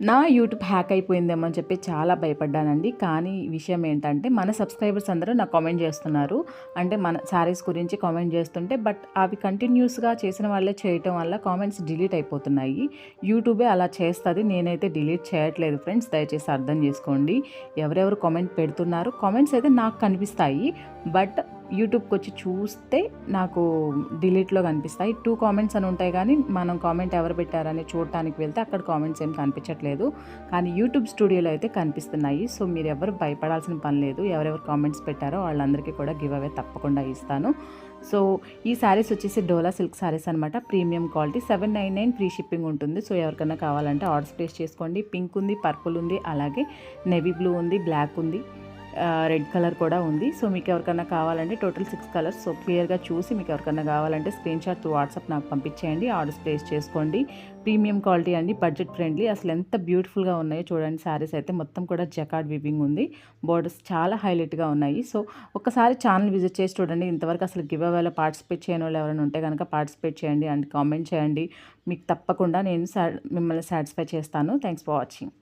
నా YouTube hack అయిపోయిందేమో అని చెప్పి చాలా భయపడ్డానండి. కానీ విషయం ఏంటంటే మన సబ్స్క్రైబర్స్ అందరూ నాకు కామెంట్ చేస్తున్నారు. అంటే మన శారీస్ గురించి కామెంట్ చేస్తుంటే అవి కంటిన్యూస్‌గా చేసిన వాళ్ళే చేయటం వల్ల కామెంట్స్ డిలీట్ అయిపోతున్నాయి. యూట్యూబే అలా చేస్తది. నేనైతే డిలీట్ చేయట్లేదు ఫ్రెండ్స్. దయచేసి అర్థం చేసుకోండి. ఎవరెవరు కామెంట్ పెడుతున్నారు కామెంట్స్ అయితే నాకు కనిపిస్తాయి. బట్ యూట్యూబ్‌కొచ్చి చూస్తే నాకు డిలీట్‌లో కనిపిస్తాయి. 2 కామెంట్స్ అని ఉంటాయి కానీ మనం కామెంట్ ఎవరు పెట్టారని చూడటానికి వెళ్తే అక్కడ కామెంట్స్ ఏం కనిపించట్లేదు. కానీ యూట్యూబ్ స్టూడియోలో అయితే కనిపిస్తున్నాయి. సో మీరెవ్వరు భయపడాల్సిన పని లేదు. ఎవరెవరు కామెంట్స్ పెట్టారో వాళ్ళందరికీ కూడా గివ్ అవే తప్పకుండా ఇస్తాను. సో ఈ శారీస్ వచ్చేసి డోలా సిల్క్ శారీస్ అనమాట. ప్రీమియం క్వాలిటీ 799 ఫ్రీ షిప్పింగ్ ఉంటుంది. సో ఎవరికైనా కావాలంటే ఆర్డర్స్ ప్లేస్ చేసుకోండి. పింక్ ఉంది, పర్పుల్ ఉంది, అలాగే నేవీ బ్లూ ఉంది, బ్లాక్ ఉంది, రెడ్ కలర్ కూడా ఉంది. సో మీకు ఎవరికైనా కావాలంటే టోటల్ 6 కలర్స్. సో క్లియర్గా చూసి మీకు ఎవరికైనా కావాలంటే స్క్రీన్ షాట్ త్రూ వాట్సాప్ నాకు పంపించేయండి. ఆర్డర్స్ ప్లేస్ చేసుకోండి. ప్రీమియం క్వాలిటీ అండి, బడ్జెట్ ఫ్రెండ్లీ. అసలు ఎంత బ్యూటిఫుల్గా ఉన్నాయో చూడండి. శారీస్ అయితే మొత్తం కూడా జకార్డ్ వివింగ్ ఉంది. బోర్డర్స్ చాలా హైలైట్గా ఉన్నాయి. సో ఒక్కసారి ఛానల్ విజిట్ చేసి చూడండి. ఇంతవరకు అసలు గివ్ అవేలో పార్టిసిపేట్ చేయని వాళ్ళు ఎవరైనా ఉంటే కనుక పార్టిసిపేట్ చేయండి అండ్ కామెంట్ చేయండి. మీకు తప్పకుండా నేను మిమ్మల్ని సాటిస్ఫై చేస్తాను. Thanks for watching.